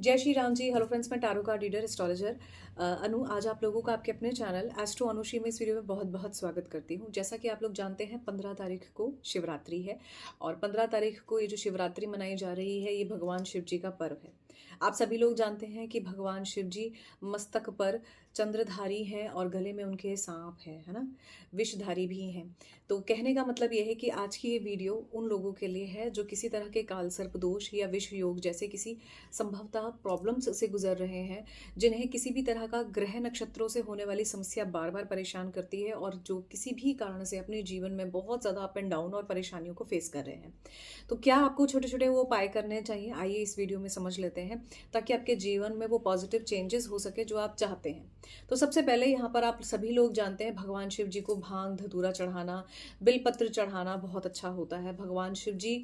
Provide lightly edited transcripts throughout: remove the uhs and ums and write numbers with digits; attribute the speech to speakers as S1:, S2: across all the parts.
S1: जय श्री राम जी। Hello friends, मैं tarot card reader astrologer अनु आज आप लोगों का आपके अपने चैनल एस्ट्रो अनुश्री में इस वीडियो में बहुत बहुत स्वागत करती हूँ। जैसा कि आप लोग जानते हैं 15 तारीख को शिवरात्रि है और 15 तारीख को ये जो शिवरात्रि मनाई जा रही है ये भगवान शिव जी का पर्व है। आप सभी लोग जानते हैं कि भगवान शिव जी मस्तक पर चंद्रधारी हैं और गले में उनके सांप है ना, विषधारी भी हैं। तो कहने का मतलब ये है कि आज की ये वीडियो उन लोगों के लिए है जो किसी तरह के काल सर्प दोष या विष योग जैसे किसी संभवतः प्रॉब्लम्स से गुजर रहे हैं, जिन्हें किसी भी तरह का ग्रह नक्षत्रों से होने वाली समस्या बार बार परेशान करती है और जो किसी भी कारण से अपने जीवन में बहुत ज़्यादा अप एंड डाउन और परेशानियों को फेस कर रहे हैं। तो क्या आपको छोटे छोटे वो उपाय करने चाहिए, आइए इस वीडियो में समझ लेते हैं ताकि आपके जीवन में वो पॉजिटिव चेंजेस हो सके जो आप चाहते हैं। तो सबसे पहले यहाँ पर आप सभी लोग जानते हैं भगवान शिव जी को भांग धतूरा चढ़ाना, बिलपत्र चढ़ाना बहुत अच्छा होता है। भगवान शिव जी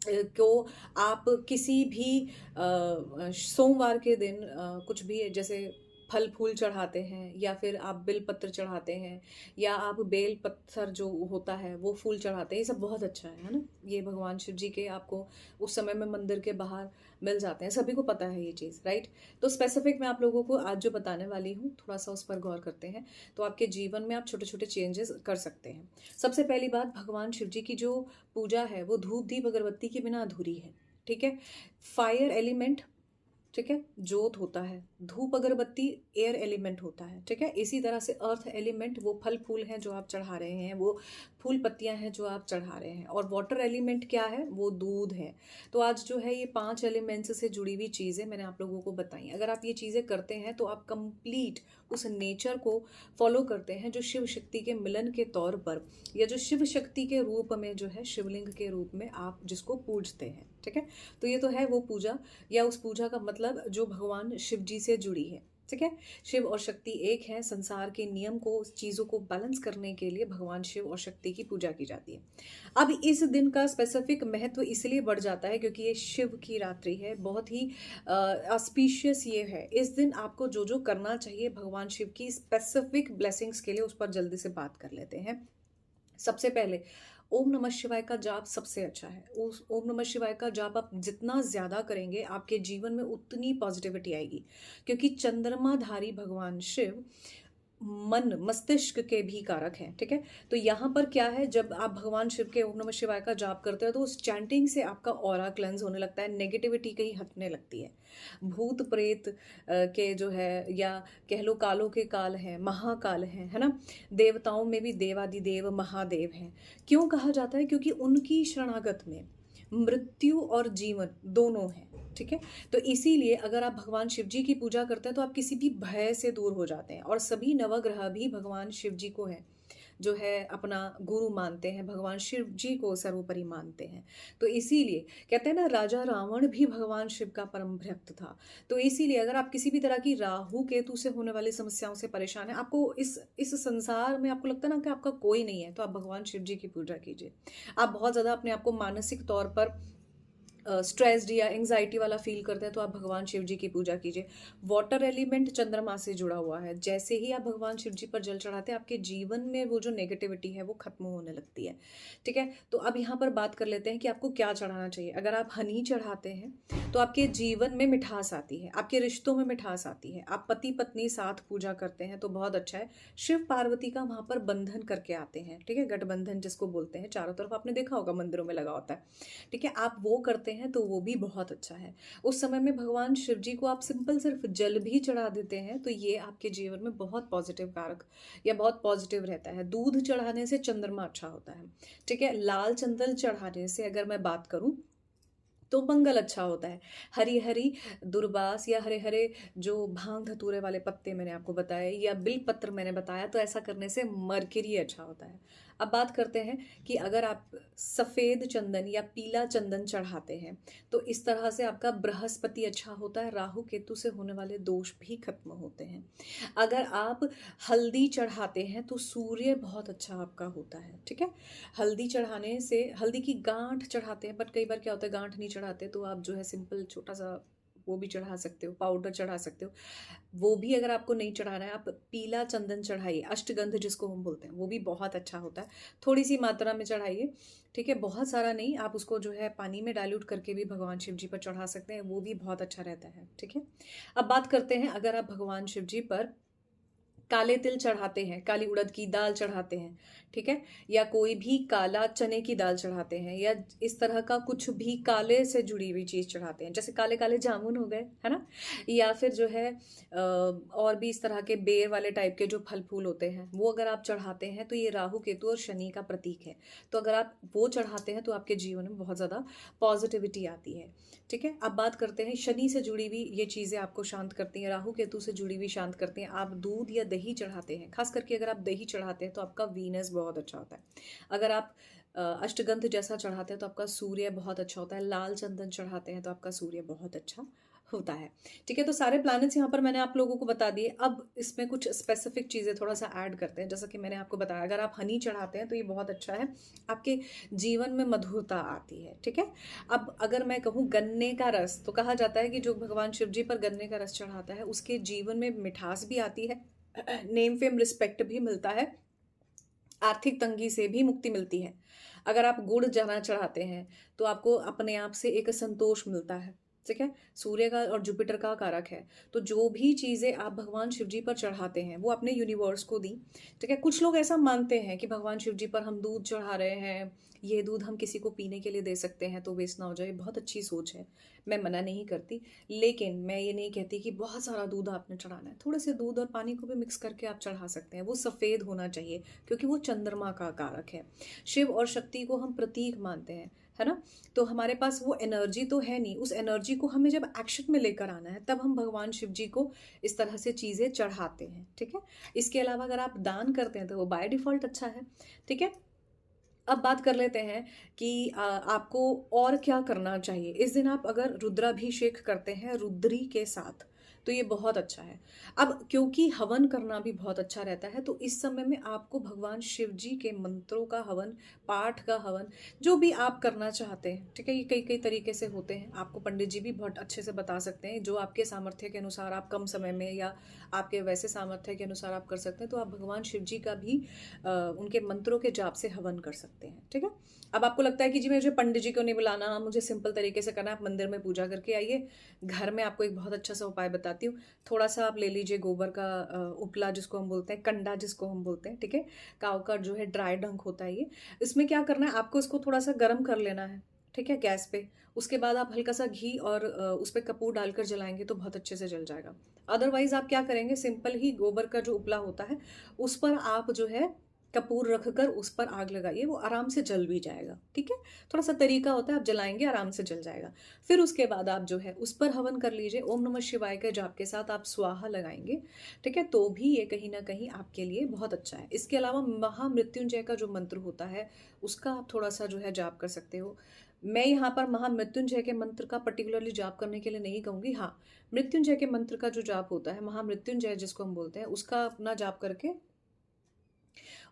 S1: को आप किसी भी सोमवार के दिन कुछ भी जैसे फल फूल चढ़ाते हैं या फिर आप बेल पत्र चढ़ाते हैं या आप बेल पत्थर जो होता है वो फूल चढ़ाते हैं, ये सब बहुत अच्छा है ना। ये भगवान शिव जी के आपको उस समय में मंदिर के बाहर मिल जाते हैं, सभी को पता है ये चीज़, राइट। तो स्पेसिफिक मैं आप लोगों को आज जो बताने वाली हूँ थोड़ा सा उस पर गौर करते हैं तो आपके जीवन में आप छोटे छोटे चेंजेस कर सकते हैं। सबसे पहली बात, भगवान शिव जी की जो पूजा है वो धूप दीप अगरबत्ती के बिना अधूरी है, ठीक है। फायर एलिमेंट, ठीक है, जोत होता है। धूप अगरबत्ती एयर एलिमेंट होता है, ठीक है। इसी तरह से अर्थ एलिमेंट वो फल फूल हैं जो आप चढ़ा रहे हैं, वो फूल पत्तियां हैं जो आप चढ़ा रहे हैं। और वाटर एलिमेंट क्या है, वो दूध है। तो आज जो है ये 5 एलिमेंट्स से जुड़ी हुई चीज़ें मैंने आप लोगों को बताई। अगर आप ये चीज़ें करते हैं तो आप कंप्लीट उस नेचर को फॉलो करते हैं जो शिव शक्ति के मिलन के तौर पर या जो शिव शक्ति के रूप में जो है शिवलिंग के रूप में आप जिसको पूजते हैं, ठीक है। तो ये तो है वो पूजा या उस पूजा का मतलब जो भगवान शिव जी से जुड़ी है, ठीक है। शिव और शक्ति एक है। संसार के नियम को, चीज़ों को बैलेंस करने के लिए भगवान शिव और शक्ति की पूजा की जाती है। अब इस दिन का स्पेसिफिक महत्व इसलिए बढ़ जाता है क्योंकि ये शिव की रात्रि है, बहुत ही ऑस्पिशियस ये है। इस दिन आपको जो जो करना चाहिए भगवान शिव की स्पेसिफिक ब्लेसिंग्स के लिए, उस पर जल्दी से बात कर लेते हैं। सबसे पहले ओम नमः शिवाय का जाप सबसे अच्छा है। उस ओम नमः शिवाय का जाप आप जितना ज़्यादा करेंगे आपके जीवन में उतनी पॉजिटिविटी आएगी, क्योंकि चंद्रमाधारी भगवान शिव मन मस्तिष्क के भी कारक हैं, ठीक है। तो यहाँ पर क्या है, जब आप भगवान शिव के ओम नमः शिवाय का जाप करते हो तो उस चैंटिंग से आपका ऑरा क्लेंस होने लगता है, नेगेटिविटी कहीं हटने लगती है। भूत प्रेत के जो है या कह लो कालों के काल हैं, महाकाल हैं, है ना। देवताओं में भी देवादिदेव महादेव हैं। क्यों कहा जाता है, क्योंकि उनकी शरणागत में मृत्यु और जीवन दोनों हैं, ठीक है। तो इसीलिए अगर आप भगवान शिव जी की पूजा करते हैं तो आप किसी भी भय से दूर हो जाते हैं। और सभी नवग्रह भी भगवान शिव जी को है जो है अपना गुरु मानते हैं, भगवान शिव जी को सर्वोपरि मानते हैं। तो इसीलिए कहते हैं ना, राजा रावण भी भगवान शिव का परम भक्त था। तो इसीलिए अगर आप किसी भी तरह की राहु केतु से होने वाली समस्याओं से परेशान है, आपको इस संसार में आपको लगता है ना कि आपका कोई नहीं है, तो आप भगवान शिव जी की पूजा कीजिए। आप बहुत ज़्यादा अपने आप को मानसिक तौर पर स्ट्रेस्ड या एंग्जाइटी वाला फील करते हैं तो आप भगवान शिव जी की पूजा कीजिए। वाटर एलिमेंट चंद्रमा से जुड़ा हुआ है। जैसे ही आप भगवान शिव जी पर जल चढ़ाते हैं आपके जीवन में वो जो नेगेटिविटी है वो खत्म होने लगती है, ठीक है। तो अब यहाँ पर बात कर लेते हैं कि आपको क्या चढ़ाना चाहिए। अगर आप हनी चढ़ाते हैं तो आपके जीवन में मिठास आती है, आपके रिश्तों में मिठास आती है। आप पति पत्नी साथ पूजा करते हैं तो बहुत अच्छा है। शिव पार्वती का वहाँ पर बंधन करके आते हैं, ठीक है, गठबंधन जिसको बोलते हैं, चारों तरफ आपने देखा होगा मंदिरों में लगा होता है, ठीक है। आप वो करते हैं तो वो भी बहुत अच्छा है। उस समय में भगवान शिव जी को आप सिंपल सिर्फ जल भी चढ़ा देते हैं तो ये आपके जीवन में बहुत पॉजिटिव कारक या बहुत पॉजिटिव रहता है। दूध चढ़ाने से चंद्रमा अच्छा होता है, ठीक है। लाल चंदन चढ़ाने से अगर मैं बात करूं तो मंगल अच्छा होता है। हरी हरी दुर्बास या हरे हरे जो भांग धतूरे वाले पत्ते मैंने आपको बताए या बिल पत्र मैंने बताया, तो ऐसा करने से मरकरी अच्छा होता है। अब बात करते हैं कि अगर आप सफ़ेद चंदन या पीला चंदन चढ़ाते हैं तो इस तरह से आपका बृहस्पति अच्छा होता है, राहु केतु से होने वाले दोष भी खत्म होते हैं। अगर आप हल्दी चढ़ाते हैं तो सूर्य बहुत अच्छा आपका होता है, ठीक है। हल्दी चढ़ाने से, हल्दी की गांठ चढ़ाते हैं बट कई बार क्या होता है गांठ नहीं चढ़ाते तो आप जो है सिंपल छोटा सा वो भी चढ़ा सकते हो, पाउडर चढ़ा सकते हो। वो भी अगर आपको नहीं चढ़ाना है, आप पीला चंदन चढ़ाइए, अष्टगंध जिसको हम बोलते हैं, वो भी बहुत अच्छा होता है। थोड़ी सी मात्रा में चढ़ाइए, ठीक है, बहुत सारा नहीं। आप उसको जो है पानी में डाइल्यूट करके भी भगवान शिव जी पर चढ़ा सकते हैं, वो भी बहुत अच्छा रहता है, ठीक है। अब बात करते हैं, अगर आप भगवान शिव जी पर काले तिल चढ़ाते हैं, काली उड़द की दाल चढ़ाते हैं, ठीक है, या कोई भी काला चने की दाल चढ़ाते हैं, या इस तरह का कुछ भी काले से जुड़ी हुई चीज़ चढ़ाते हैं, जैसे काले काले जामुन हो गए, है ना, या फिर जो है और भी इस तरह के बेर वाले टाइप के जो फल फूल होते हैं, वो अगर आप चढ़ाते हैं तो ये राहु केतु और शनि का प्रतीक है। तो अगर आप वो चढ़ाते हैं तो आपके जीवन में बहुत ज़्यादा पॉजिटिविटी आती है, ठीक है। अब बात करते हैं, शनि से जुड़ी हुई ये चीज़ें आपको शांत करती हैं, राहु केतु से जुड़ी हुई शांत करती हैं। आप दूध या दही चढ़ाते हैं, खास करके अगर आप दही चढ़ाते हैं तो आपका वीनस बहुत अच्छा होता है। अगर आप अष्टगंध जैसा चढ़ाते हैं तो आपका सूर्य बहुत अच्छा होता है। लाल चंदन चढ़ाते हैं तो आपका सूर्य बहुत अच्छा होता है, ठीक है। तो सारे प्लैनेट्स यहाँ पर मैंने आप लोगों को बता दिए। अब इसमें कुछ स्पेसिफिक चीज़ें थोड़ा सा ऐड करते हैं। जैसा कि मैंने आपको बताया, अगर आप हनी चढ़ाते हैं तो ये बहुत अच्छा है, आपके जीवन में मधुरता आती है, ठीक है। अब अगर मैं कहूँ गन्ने का रस, तो कहा जाता है कि जो भगवान शिव जी पर गन्ने का रस चढ़ाता है उसके जीवन में मिठास भी आती है, नेम फेम रिस्पेक्ट भी मिलता है, आर्थिक तंगी से भी मुक्ति मिलती है। अगर आप गुड़ जना चढ़ाते हैं तो आपको अपने आप से एक संतोष मिलता है, ठीक है। सूर्य का और जुपिटर का कारक है, तो जो भी चीज़ें आप भगवान शिव जी पर चढ़ाते हैं वो अपने यूनिवर्स को दी, ठीक है। कुछ लोग ऐसा मानते हैं कि भगवान शिव जी पर हम दूध चढ़ा रहे हैं, ये दूध हम किसी को पीने के लिए दे सकते हैं तो वेस्ट ना हो जाए, बहुत अच्छी सोच है, मैं मना नहीं करती। लेकिन मैं ये नहीं कहती कि बहुत सारा दूध आपने चढ़ाना है, थोड़े से दूध और पानी को भी मिक्स करके आप चढ़ा सकते हैं। वो सफ़ेद होना चाहिए क्योंकि वो चंद्रमा का कारक है। शिव और शक्ति को हम प्रतीक मानते हैं, है ना। तो हमारे पास वो एनर्जी तो है नहीं, उस एनर्जी को हमें जब एक्शन में लेकर आना है तब हम भगवान शिव जी को इस तरह से चीज़ें चढ़ाते हैं, ठीक है। इसके अलावा अगर आप दान करते हैं तो वो बाय डिफ़ॉल्ट अच्छा है, ठीक है। अब बात कर लेते हैं कि आपको और क्या करना चाहिए। इस दिन आप अगर रुद्राभिषेक करते हैं रुद्री के साथ तो ये बहुत अच्छा है। अब क्योंकि हवन करना भी बहुत अच्छा रहता है तो इस समय में आपको भगवान शिव जी के मंत्रों का हवन, पाठ का हवन, जो भी आप करना चाहते हैं, ठीक है, ये कई कई तरीके से होते हैं। आपको पंडित जी भी बहुत अच्छे से बता सकते हैं, जो आपके सामर्थ्य के अनुसार आप कम समय में या आपके वैसे सामर्थ्य के अनुसार आप कर सकते हैं। तो आप भगवान शिव जी का भी उनके मंत्रों के जाप से हवन कर सकते हैं, ठीक है। अब आपको लगता है कि जी मुझे पंडित जी को नहीं बुलाना, मुझे सिंपल तरीके से करना है, आप मंदिर में पूजा करके आइए। घर में आपको एक बहुत अच्छा सा उपाय बताती हूँ। थोड़ा सा आप ले लीजिए गोबर का उपला जिसको हम बोलते हैं, कंडा जिसको हम बोलते हैं, ठीक है। काव का जो है ड्राई डंक होता है ये। इसमें क्या करना है, आपको इसको थोड़ा सा गर्म कर लेना है, ठीक है, गैस पे। उसके बाद आप हल्का सा घी और उस पर कपूर डालकर जलाएंगे तो बहुत अच्छे से जल जाएगा। अदरवाइज आप क्या करेंगे, सिंपल ही गोबर का जो उपला होता है उस पर आप जो है कपूर रखकर उस पर आग लगाइए, वो आराम से जल भी जाएगा, ठीक है। थोड़ा सा तरीका होता है, आप जलाएंगे आराम से जल जाएगा। फिर उसके बाद आप जो है उस पर हवन कर लीजिए, ओम नमः शिवाय के जाप के साथ आप स्वाहा लगाएंगे, ठीक है, तो भी ये कहीं ना कहीं आपके लिए बहुत अच्छा है। इसके अलावा महामृत्युंजय का जो मंत्र होता है उसका आप थोड़ा सा जो है जाप कर सकते हो। मैं यहाँ पर महामृत्युंजय के मंत्र का पर्टिकुलरली जाप करने के लिए नहीं कहूँगी। हाँ, मृत्युंजय के मंत्र का जो जाप होता है, महामृत्युंजय जिसको हम बोलते हैं, उसका अपना जाप करके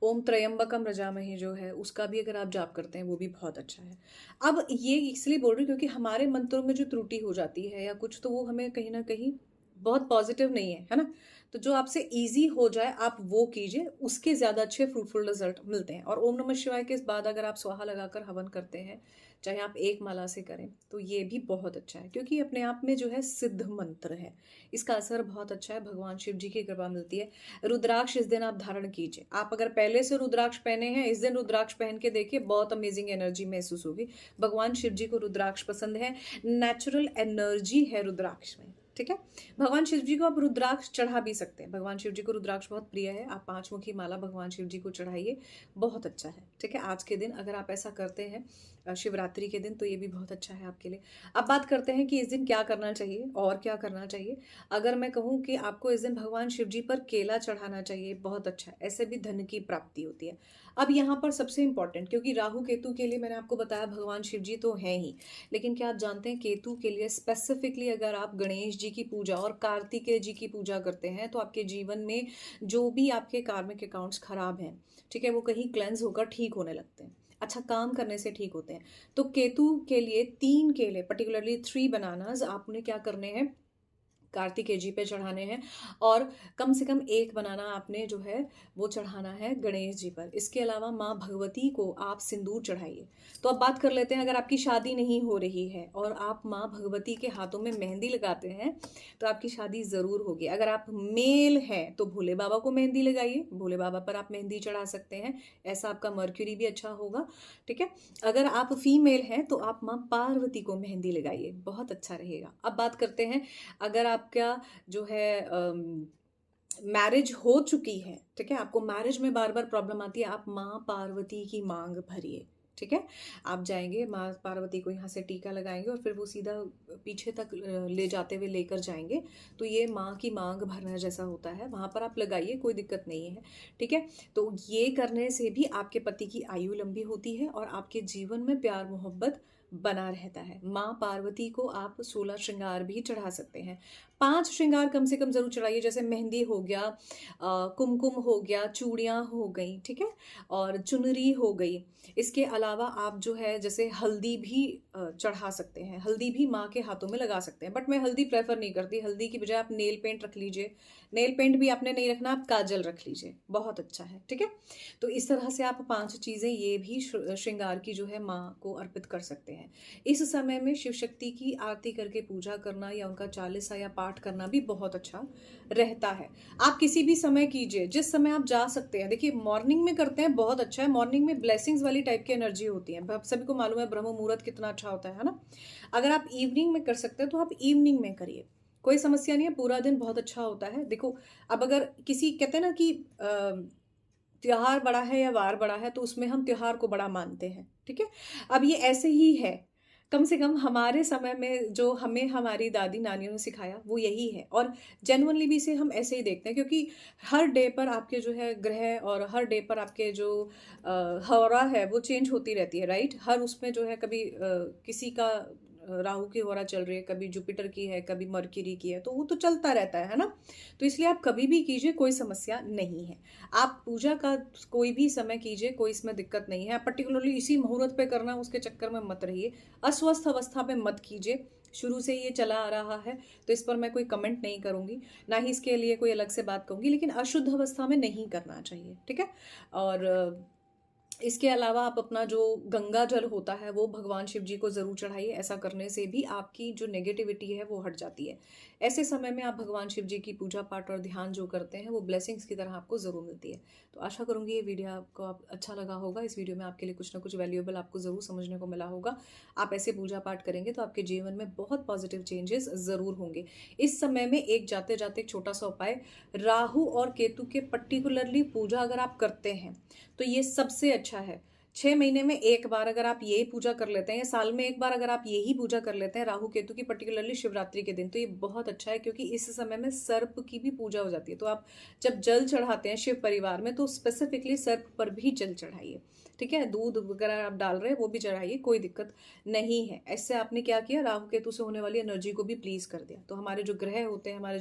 S1: ओम त्र्यंबकम रजामहे जो है उसका भी अगर आप जाप करते हैं वो भी बहुत अच्छा है। अब ये इसलिए बोल रही हूँ क्योंकि हमारे मंत्रों में जो त्रुटि हो जाती है या कुछ, तो वो हमें कहीं ना कहीं बहुत पॉजिटिव नहीं है, है ना। तो जो आपसे इजी हो जाए आप वो कीजिए, उसके ज़्यादा अच्छे फ्रूटफुल रिजल्ट मिलते हैं। और ओम नमः शिवाय के बाद अगर आप स्वाहा लगाकर हवन करते हैं, चाहे आप एक माला से करें, तो ये भी बहुत अच्छा है क्योंकि अपने आप में जो है सिद्ध मंत्र है, इसका असर बहुत अच्छा है, भगवान शिव जी की कृपा मिलती है। रुद्राक्ष इस दिन आप धारण कीजिए। आप अगर पहले से रुद्राक्ष पहने हैं, इस दिन रुद्राक्ष पहन के देखिए, बहुत अमेजिंग एनर्जी महसूस होगी। भगवान शिव जी को रुद्राक्ष पसंद है, नेचुरल एनर्जी है रुद्राक्ष में, ठीक है। भगवान शिव जी को आप रुद्राक्ष चढ़ा भी सकते हैं, भगवान शिव जी को रुद्राक्ष बहुत प्रिय है। आप 5 मुखी माला भगवान शिव जी को चढ़ाइए, बहुत अच्छा है, ठीक है। आज के दिन अगर आप ऐसा करते हैं शिवरात्रि के दिन, तो ये भी बहुत अच्छा है आपके लिए। अब बात करते हैं कि इस दिन क्या करना चाहिए और क्या करना चाहिए। अगर मैं कहूँ कि आपको इस दिन भगवान शिव जी पर केला चढ़ाना चाहिए, बहुत अच्छा है, ऐसे भी धन की प्राप्ति होती है। अब यहाँ पर सबसे इंपॉर्टेंट, क्योंकि राहु केतु के लिए मैंने आपको बताया भगवान शिव जी तो हैं ही, लेकिन क्या आप जानते हैं केतु के लिए स्पेसिफिकली अगर आप गणेश जी की पूजा और कार्तिकेय जी की पूजा करते हैं तो आपके जीवन में जो भी आपके कार्मिक अकाउंट्स खराब हैं, ठीक है, वो कहीं क्लेंस होकर ठीक होने लगते हैं। अच्छा काम करने से ठीक होते हैं। तो केतु के लिए 3 केले, पर्टिकुलरली 3 बनानास आपने क्या करने हैं, कार्तिकेय जी पे चढ़ाने हैं, और कम से कम 1 बनाना आपने जो है वो चढ़ाना है गणेश जी पर। इसके अलावा माँ भगवती को आप सिंदूर चढ़ाइए। तो अब बात कर लेते हैं, अगर आपकी शादी नहीं हो रही है और आप माँ भगवती के हाथों में मेहंदी लगाते हैं तो आपकी शादी ज़रूर होगी। अगर आप मेल हैं तो भोले बाबा को मेहंदी लगाइए, भोले बाबा पर आप मेहंदी चढ़ा सकते हैं, ऐसा आपका मर्क्यूरी भी अच्छा होगा। ठीक है। अगर आप फीमेल हैं तो आप माँ पार्वती को मेहंदी लगाइए, बहुत अच्छा रहेगा। अब बात करते हैं, अगर आपका जो है मैरिज हो चुकी है, ठीक है, आपको मैरिज में बार बार प्रॉब्लम आती है, आप माँ पार्वती की मांग भरिए। ठीक है। आप जाएंगे माँ पार्वती को यहाँ से टीका लगाएंगे और फिर वो सीधा पीछे तक ले जाते हुए लेकर जाएंगे, तो ये माँ की मांग भरना जैसा होता है, वहाँ पर आप लगाइए, कोई दिक्कत नहीं है। ठीक है। तो ये करने से भी आपके पति की आयु लंबी होती है और आपके जीवन में प्यार मोहब्बत बना रहता है। माँ पार्वती को आप 16 श्रृंगार भी चढ़ा सकते हैं। 5 श्रृंगार कम से कम जरूर चढ़ाइए, जैसे मेहंदी हो गया, कुमकुम हो गया, चूड़ियाँ हो गई, ठीक है, और चुनरी हो गई। इसके अलावा आप जो है जैसे हल्दी भी चढ़ा सकते हैं, हल्दी भी माँ के हाथों में लगा सकते हैं, बट मैं हल्दी प्रेफर नहीं करती। हल्दी की बजाय आप नेल पेंट रख लीजिए, नेल पेंट भी आपने नहीं रखना, आप काजल रख लीजिए, बहुत अच्छा है। ठीक है। तो इस तरह से आप 5 चीज़ें ये भी श्रृंगार की जो है माँ को अर्पित कर सकते हैं। इस समय में शिव शक्ति की आरती करके पूजा करना या उनका चालीसा या पाठ करना भी बहुत अच्छा रहता है। आप किसी भी समय कीजिए, जिस समय आप जा सकते हैं। देखिए मॉर्निंग में करते हैं बहुत अच्छा है, मॉर्निंग में ब्लेसिंग्स वाली टाइप की एनर्जी होती है, आप सभी को मालूम है ब्रह्म मुहूर्त कितना अच्छा होता है ना। अगर आप इवनिंग में कर सकते हैं तो आप इवनिंग में करिए, कोई समस्या नहीं है, पूरा दिन बहुत अच्छा होता है। देखो अब अगर किसी कहते हैं ना कि त्योहार बड़ा है या वार बड़ा है, तो उसमें हम त्योहार को बड़ा मानते हैं। ठीक है। अब ये ऐसे ही है, कम से कम हमारे समय में जो हमें हमारी दादी नानियों ने सिखाया वो यही है, और जेनुअनली भी इसे हम ऐसे ही देखते हैं, क्योंकि हर डे पर आपके जो है ग्रह और हर डे पर आपके जो हौरा है वो चेंज होती रहती है, राइट। हर उसमें जो है कभी किसी का राहु की होरा चल रही है, कभी जुपिटर की है, कभी मर्क्यूरी की है, तो वो तो चलता रहता है ना। तो इसलिए आप कभी भी कीजिए, कोई समस्या नहीं है। आप पूजा का कोई भी समय कीजिए, कोई इसमें दिक्कत नहीं है। पर्टिकुलरली इसी मुहूर्त पे करना, उसके चक्कर में मत रहिए, अस्वस्थ अवस्था में मत कीजिए। शुरू से ये चला आ रहा है तो इस पर मैं कोई कमेंट नहीं करूंगी, ना ही इसके लिए कोई अलग से बात कहूंगी, लेकिन अशुद्ध अवस्था में नहीं करना चाहिए। ठीक है। और इसके अलावा आप अपना जो गंगा जल होता है वो भगवान शिव जी को ज़रूर चढ़ाइए। ऐसा करने से भी आपकी जो नेगेटिविटी है वो हट जाती है। ऐसे समय में आप भगवान शिव जी की पूजा पाठ और ध्यान जो करते हैं वो ब्लेसिंग्स की तरह आपको ज़रूर मिलती है। तो आशा करूँगी ये वीडियो आपको अच्छा लगा होगा। इस वीडियो में आपके लिए कुछ ना कुछ वैल्यूएबल आपको ज़रूर समझने को मिला होगा। आप ऐसे पूजा पाठ करेंगे तो आपके जीवन में बहुत पॉजिटिव चेंजेस ज़रूर होंगे। इस समय में एक जाते जाते एक छोटा सा उपाय, राहु और केतु के पर्टिकुलरली पूजा अगर आप करते हैं तो ये सबसे अच्छा है। 6 महीने में एक बार अगर आप ये पूजा कर लेते हैं, या साल में एक बार अगर आप यही पूजा कर लेते हैं राहु केतु की, पर्टिकुलरली शिवरात्रि के दिन, तो ये बहुत अच्छा है, क्योंकि इस समय में सर्प की भी पूजा हो जाती है। तो आप जब जल चढ़ाते हैं शिव परिवार में तो स्पेसिफिकली सर्प पर भी जल चढ़ाइए। ठीक है। दूध वगैरह आप डाल रहे हैं वो भी चढ़ाइए, कोई दिक्कत नहीं है। ऐसे आपने क्या किया, राहु केतु से होने वाली एनर्जी को भी प्लीज कर दिया। तो हमारे जो ग्रह होते हैं, हमारे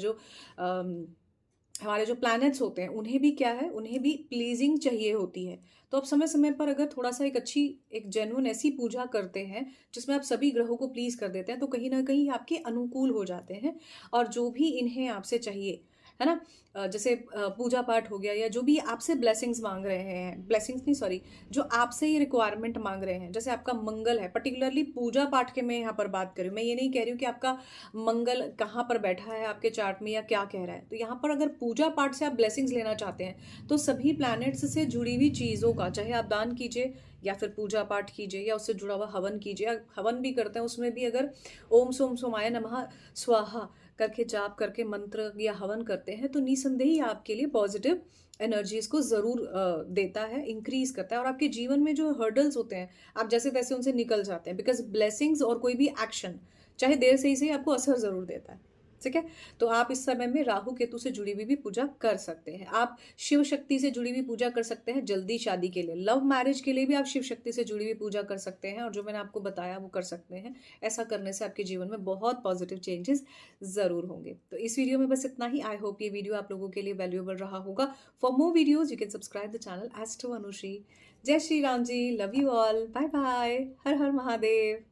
S1: जो प्लैनेट्स होते हैं, उन्हें भी क्या है, उन्हें भी प्लीजिंग चाहिए होती है। तो आप समय समय पर अगर थोड़ा सा एक अच्छी, एक जेन्युइन ऐसी पूजा करते हैं जिसमें आप सभी ग्रहों को प्लीज कर देते हैं, तो कहीं ना कहीं आपके अनुकूल हो जाते हैं। और जो भी इन्हें आपसे चाहिए, है ना, जैसे पूजा पाठ हो गया, या जो भी आपसे ब्लेसिंग्स मांग रहे हैं, ब्लेसिंग्स नहीं सॉरी, जो आपसे ये रिक्वायरमेंट मांग रहे हैं, जैसे आपका मंगल है, पर्टिकुलरली पूजा पाठ के मैं यहाँ पर बात करूँ, मैं ये नहीं कह रही हूँ कि आपका मंगल कहाँ पर बैठा है आपके चार्ट में या क्या कह रहा है। तो यहाँ पर अगर पूजा पाठ से आप ब्लेसिंग्स लेना चाहते हैं तो सभी प्लैनेट्स से जुड़ी हुई चीज़ों का, चाहे आप दान कीजिए या फिर पूजा पाठ कीजिए या उससे जुड़ा हुआ हवन कीजिए। हवन भी करते हैं, उसमें भी अगर ओम सोम सोमाय नमः स्वाहा करके जाप करके मंत्र या हवन करते हैं तो निसंदेह ही आपके लिए पॉजिटिव एनर्जीज को ज़रूर देता है, इंक्रीज करता है, और आपके जीवन में जो हर्डल्स होते हैं आप जैसे तैसे उनसे निकल जाते हैं। बिकॉज ब्लेसिंग्स और कोई भी एक्शन चाहे देर से ही सही आपको असर ज़रूर देता है। ठीक है। तो आप इस समय में राहु केतु से जुड़ी हुई भी पूजा कर सकते हैं। आप शिव शक्ति से जुड़ी हुई पूजा कर सकते हैं जल्दी शादी के लिए। लव मैरिज के लिए भी आप शिव शक्ति से जुड़ी हुई पूजा कर सकते हैं, और जो मैंने आपको बताया वो कर सकते हैं। ऐसा करने से आपके जीवन में बहुत पॉजिटिव चेंजेस ज़रूर होंगे। तो इस वीडियो में बस इतना ही। आई होप ये वीडियो आप लोगों के लिए वैल्यूएबल रहा होगा। For more videos you can subscribe the channel Astro Anushree. जय Shri Ram ji, love you all, bye bye, हर हर महादेव।